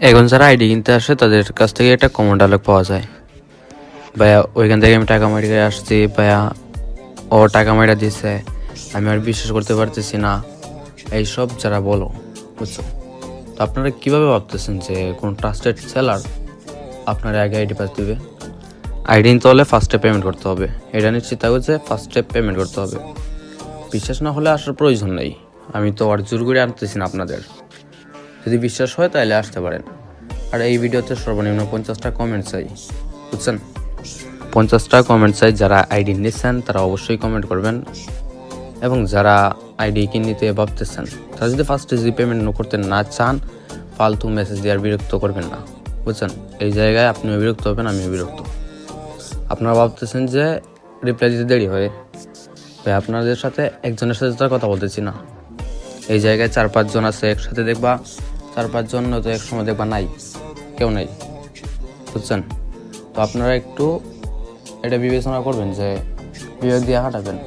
এখন যারা আইডি কিনতে আসে তাদের কাছ থেকে একটা কমন ডায়লগ পাওয়া যায়, ভাইয়া ওইখান থেকে আমি টাকা মারিয়ে আসছি, ভাইয়া ও টাকা মারিয়ে দিচ্ছে, আমি আর বিশ্বাস করতে পারতেছি না, এইসব যারা বলো, বুঝছো? তো আপনারা কীভাবে ভাবতেছেন যে কোনো ট্রাস্টেড সেলার আপনার আগে আইডি পাস দেবে? আইডি নিতে হলে ফার্স্টে পেমেন্ট করতে হবে, এটা নিশ্চিত থাকবে যে ফার্স্টে পেমেন্ট করতে হবে। বিশ্বাস না হলে আসার প্রয়োজন নেই, আমি তো আর জোর করে আনতেছি না আপনাদের। যদি বিশ্বাস হয় তাহলে আসতে পারেন। আর এই ভিডিওতে সর্বনিম্ন 50টা কমেন্ট চাই, বুঝছেন? 50টা কমেন্ট চাই। যারা আইডি নিচ্ছেন তারা অবশ্যই কমেন্ট করবেন, এবং যারা আইডি কিনতে ভাবতেছেন তারা যদি ফার্স্টে যদি পেমেন্ট করতে না চান, ফালতু মেসেজ দিয়ে আর বিরক্ত করবেন না, বুঝছেন? এই জায়গায় আপনিও বিরক্ত হবেন, আমিও বিরক্ত। আপনারা ভাবতেছেন যে রিপ্লাই দিতে দেরি হয়, ভাই আপনাদের সাথে একজনের সাথে তো কথা বলতেছি না, এই জায়গায় 4-5 জন আছে একসাথে, দেখবা 4-5 জন তো এক সময় দেখবা নাই, কেউ নাই, বুঝছেন? তো আপনারা একটু এটা বিবেচনা করবেন যে বিবেক দিয়ে হাঁটাবেন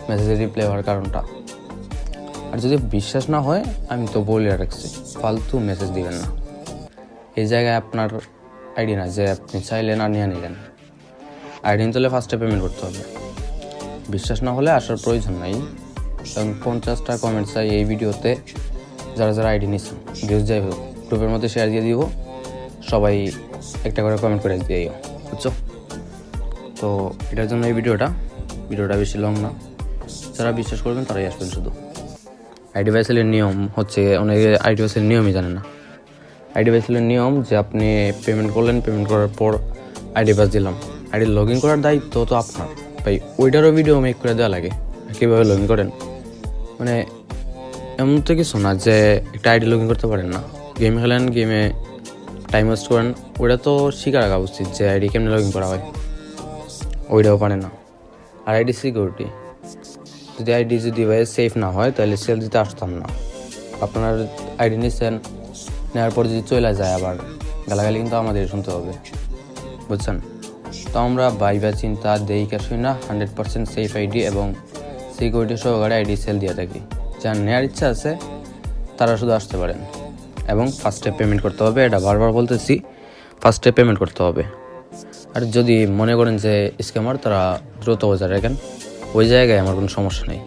মেসেজে রিপ্লাই হওয়ার কারণটা। আর যদি বিশ্বাস না হয়, আমি তো বলে রাখছি, ফালতু মেসেজ দিবেন না। এই জায়গায় আপনার আইডি না যে আপনি চাইলেন আর নিয়ে নিলেন। আইডি নিতে হলে ফার্স্টে পেমেন্ট করতে হবে। বিশ্বাস না হলে আসার প্রয়োজন নাই, কারণ 50টা কমেন্ট চাই এই ভিডিওতে। যারা যারা আইডি নিচ্ছেন, ভিউজ যাই হোক, গ্রুপের মধ্যে শেয়ার দিয়ে দিব, সবাই একটা করে কমেন্ট করে দিও, বুঝছো? তো এটার জন্য এই ভিডিওটা বেশি লং না, যারা বিশ্বাস করবেন তারাই আসবেন শুধু। আইডি বাইসেলের নিয়ম হচ্ছে, অনেকে আইডি বাইসেলের নিয়মই জানে না। আইডি বাইসেলের নিয়ম যে আপনি পেমেন্ট করলেন, পেমেন্ট করার পর আইডি পাস দিলাম, আইডি লগ ইন করার দায়িত্ব তো আপনার, ভাই ওইটারও ভিডিও মেক করে দেওয়া লাগে কীভাবে লগ ইন করেন। মানে এমন তো কিছু না যে একটা আইডি লগ ইন করতে পারেন না, গেম খেলেন, গেমে টাইম ওয়েস্ট করেন, ওইটা তো শিখে রাখা উচিত যে আইডি কেমনি লগ ইন করা হয়, ওইটাও পারে না। আর আইডি সিকিউরিটি, যদি আইডি যদি ভাই সেফ না হয় তাহলে সেল দিতে আসতাম না। আপনার আইডি নিচ্ছেন, নেওয়ার পর যদি চলে যায় আবার গালাগালি কিন্তু আমাদের শুনতে হবে, বুঝছেন? তো আমরা ভাইবা চিন্তা দেইকা শুই না 100% সেফ আইডি এবং সিকিউরিটি সহকারে আইডি সেল দিয়ে থাকি। যার নেওয়ার ইচ্ছা আছে তারা শুধু আসতে পারেন, এবং ফার্স্টে পেমেন্ট করতে হবে। এটা বারবার বলতেছি, ফার্স্টে পেমেন্ট করতে হবে। আর যদি মনে করেন যে স্ক্যামার, তারা দ্রুত বোঝা রাখেন, ওই জায়গায় আমার কোনো সমস্যা নেই,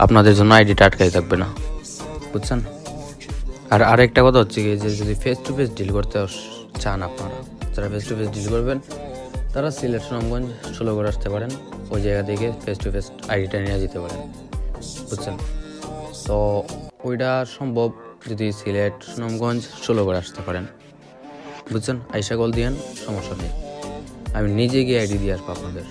আপনাদের জন্য আইডিটা আটকাই থাকবে না, বুঝছেন? আর আরেকটা কথা হচ্ছে কি, যে যদি ফেস টু ফেস ডিল করতে চান, আপনারা যারা ফেস টু ফেস ডিল করবেন তারা সিলেট সুনামগঞ্জ 16 করে আসতে পারেন, ওই জায়গা থেকে ফেস টু ফেস আইডিটা নিয়ে যেতে পারেন, বুঝছেন? তো ওইটা সম্ভব যদি সিলেট সুনামগঞ্জ 16 করে আসতে পারেন, বুঝছেন? আইসা কল দিয়েন, সমস্যা নেই, আমি নিজে গিয়ে আইডি দিয়ে আসবো আপনাদের।